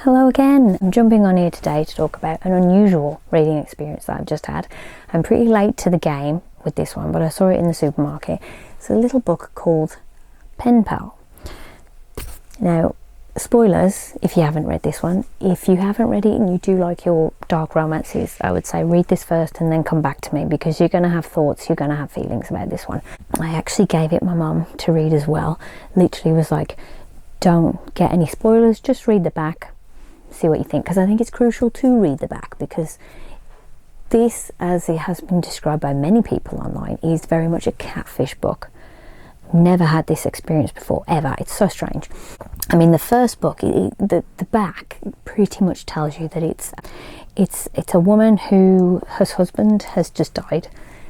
Hello again. I'm jumping on here today to talk about an unusual reading experience that I've just had. I'm pretty late to the game with this one, but I saw it in the supermarket. It's a little book called Pen Pal. Now, spoilers if you haven't read this one. If you haven't read it and you do like your dark romances, I would say read this first and then come back to me, because you're going to have thoughts, you're going to have feelings about this one. I actually gave it my mum to read as well. Literally was like, don't get any spoilers, just read the back, see what you think, because I think it's crucial to read the back, because this, as it has been described by many people online, is very much a catfish book. Never had this experience before, ever. It's so strange. I mean, the first book, the back pretty much tells you that it's a woman who, her husband has just died.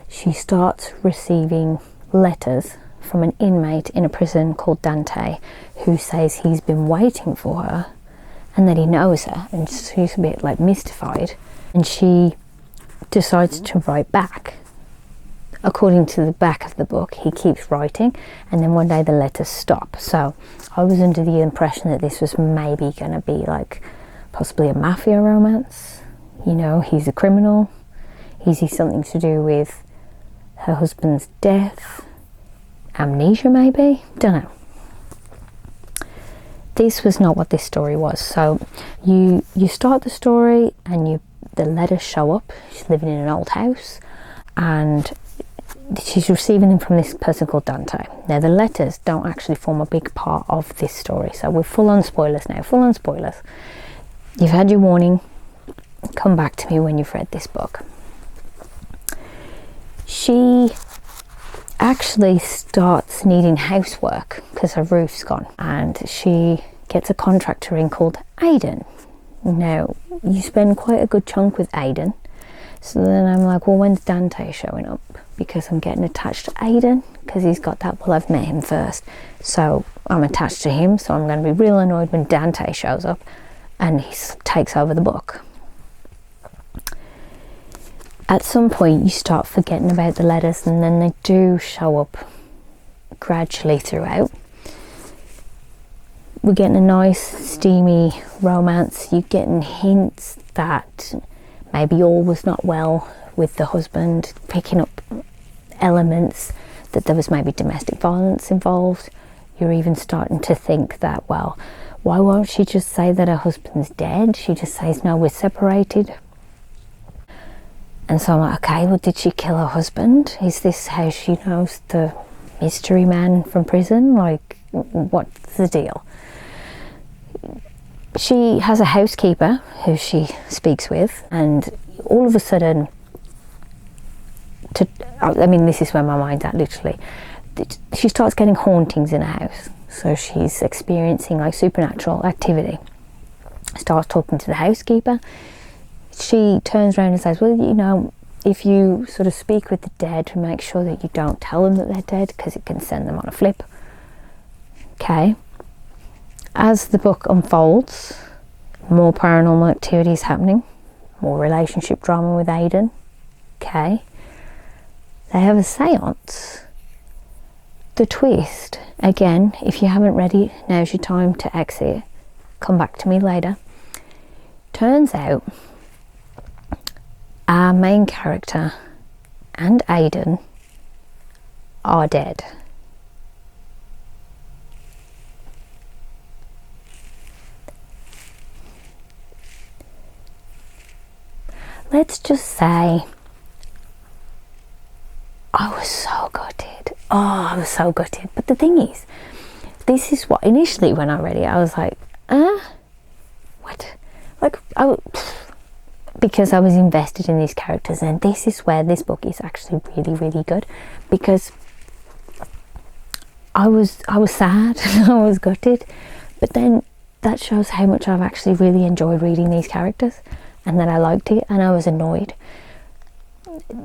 She starts receiving letters from an inmate in a prison called Dante, who says he's been waiting for her and that he knows her, and she's a bit like mystified, and she decides to write back. According to the back of the book, he keeps writing, and then one day the letters stop. So I was under the impression that this was maybe going to be like possibly a mafia romance. You know, he's a criminal. Is he something to do with her husband's death? Amnesia maybe? Don't know. This was not what this story was. So you start the story and the letters show up. She's living in an old house and she's receiving them from this person called Dante. Now the letters don't actually form a big part of this story, so we're full on spoilers now, full on spoilers. You've had your warning, come back to me when you've read this book. She actually starts needing housework because her roof's gone, and she gets a contractor in called Aidan. Now you spend quite a good chunk with Aidan, so then I'm like, well, when's Dante showing up? Because I'm getting attached to Aidan, because he's got that, well, I've met him first, so I'm attached to him, so I'm going to be real annoyed when Dante shows up and he takes over the book. At some point you start forgetting about the letters, and then they do show up gradually throughout. We're getting a nice steamy romance. You're getting hints that maybe all was not well with the husband, picking up elements that there was maybe domestic violence involved. You're even starting to think that, well, why won't she just say that her husband's dead? She just says, no, we're separated. And so I'm like, okay, well, did she kill her husband? Is this how she knows the mystery man from prison? Like, what's the deal? She has a housekeeper who she speaks with, and all of a sudden, I mean, this is where my mind's at, literally. She starts getting hauntings in her house. So she's experiencing like supernatural activity. Starts talking to the housekeeper. She turns around and says, well, you know, if you sort of speak with the dead, make sure that you don't tell them that they're dead, because it can send them on a flip. Okay. As the book unfolds, more paranormal activity is happening, more relationship drama with Aidan. Okay. They have a seance. The twist, again, if you haven't read it, now's your time to exit. Come back to me later. Turns out our main character and Aidan are dead. Let's just say I was so gutted. Oh, I was so gutted. But the thing is, this is what, initially when I read it, I was like, what? Like, because I was invested in these characters, and this is where this book is actually really, really good, because I was sad, I was gutted, but then that shows how much I've actually really enjoyed reading these characters, and that I liked it, and I was annoyed.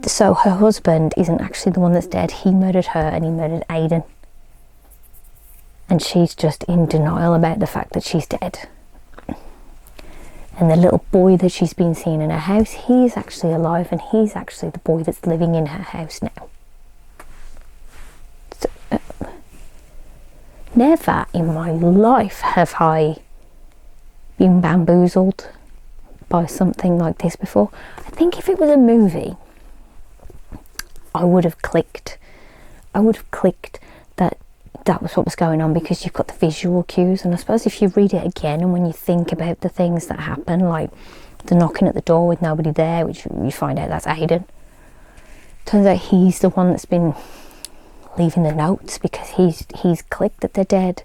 So her husband isn't actually the one that's dead. He murdered her, and he murdered Aidan, and she's just in denial about the fact that she's dead. And the little boy that she's been seeing in her house, he's actually alive, and he's actually the boy that's living in her house now. So, never in my life have I been bamboozled by something like this before. I think if it was a movie, I would have clicked that that was what was going on, because you've got the visual cues. And I suppose if you read it again, and when you think about the things that happen, like the knocking at the door with nobody there, which you find out that's Aidan. Turns out he's the one that's been leaving the notes, because he's clicked that they're dead,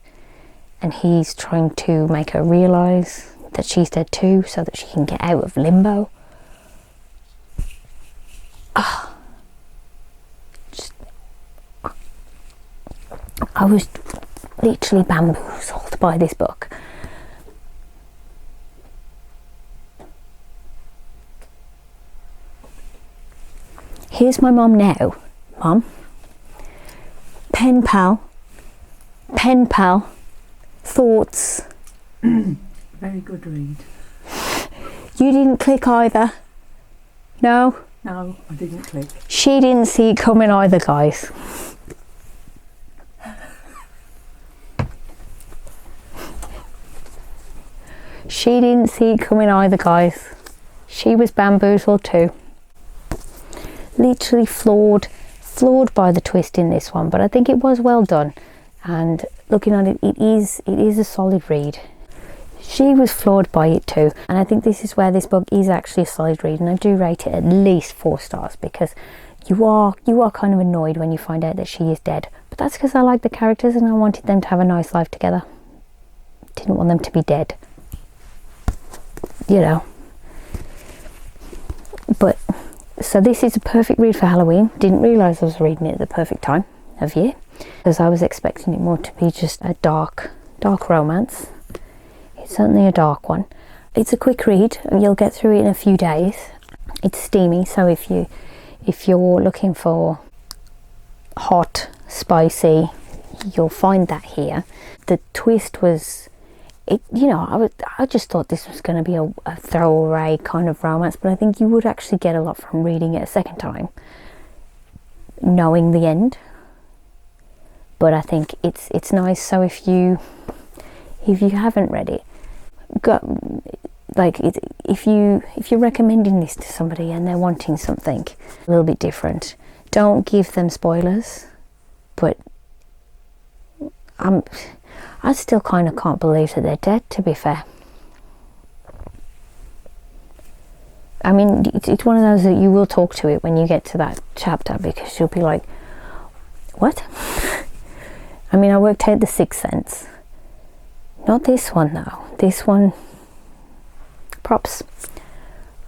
and he's trying to make her realise that she's dead too, so that she can get out of limbo. I was literally bamboozled by this book. Here's my mum now. Mum, pen pal, thoughts. Very good read. You didn't click either? No? No, I didn't click. She didn't see it coming either, guys. She didn't see it coming either, guys. She was bamboozled too. Literally floored by the twist in this one, but I think it was well done. And looking at it, it is a solid read. She was floored by it too, and I think this is where this book is actually a solid read, and I do rate it at least 4 stars, because you are kind of annoyed when you find out that she is dead. But that's because I like the characters and I wanted them to have a nice life together. Didn't want them to be dead, you know. But so this is a perfect read for Halloween. Didn't realise I was reading it at the perfect time of year, because I was expecting it more to be just a dark romance. It's certainly a dark one. It's a quick read and you'll get through it in a few days. It's steamy, so if you're looking for hot, spicy, you'll find that here. The twist was, I just thought this was going to be a throwaway kind of romance, but I think you would actually get a lot from reading it a second time, knowing the end. But I think it's nice. So if you haven't read it, if you're recommending this to somebody and they're wanting something a little bit different, don't give them spoilers. But I still kind of can't believe that they're dead, to be fair. I mean, it's one of those that you will talk to it when you get to that chapter, because you'll be like, what? I mean, I worked out the Sixth Sense. Not this one though. This one, props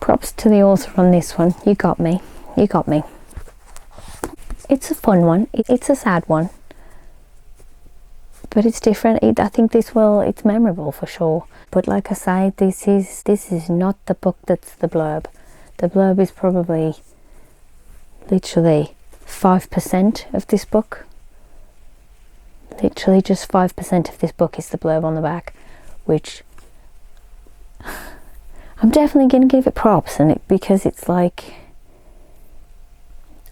to the author on this one. You got me. It's a fun one. It's a sad one, but it's different. I think it's memorable for sure. But like I say, this is not the book that's the blurb. The blurb is probably literally 5% of this book. Literally just 5% of this book is the blurb on the back, which I'm definitely going to give it props in it, because it's like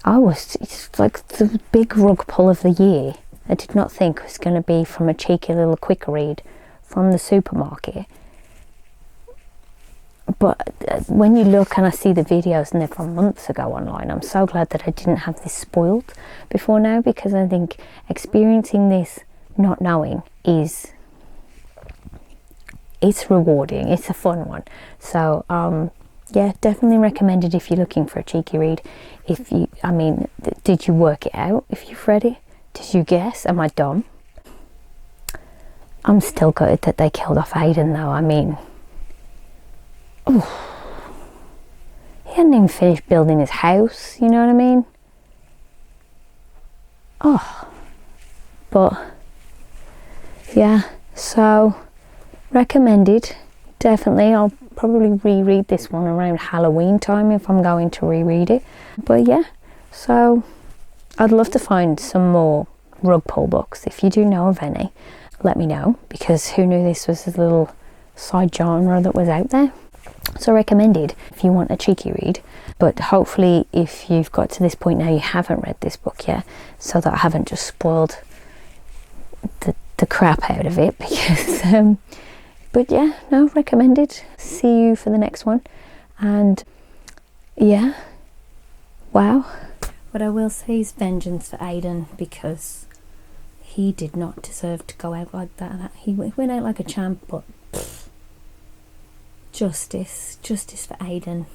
it's like the big rug pull of the year. I did not think it was going to be from a cheeky little quick read from the supermarket. But when you look and I see the videos, and they're from months ago online, I'm so glad that I didn't have this spoiled before now, because I think experiencing this not knowing it's rewarding. It's a fun one. So yeah, definitely recommended if you're looking for a cheeky read. Did you work it out if you've read it? Did you guess? Am I dumb? I'm still gutted that they killed off Aidan though. I mean, he hadn't even finished building his house, you know what I mean? But yeah, so recommended, definitely. I'll probably reread this one around Halloween time if I'm going to reread it. But yeah, so I'd love to find some more rug pull books. If you do know of any, let me know, because who knew this was a little side genre that was out there. So recommended if you want a cheeky read. But hopefully if you've got to this point now, you haven't read this book yet, so that I haven't just spoiled the crap out of it, But yeah, no, recommended. See you for the next one. And yeah, wow. What I will say is vengeance for Aidan, because he did not deserve to go out like that. He went out like a champ, but justice for Aidan.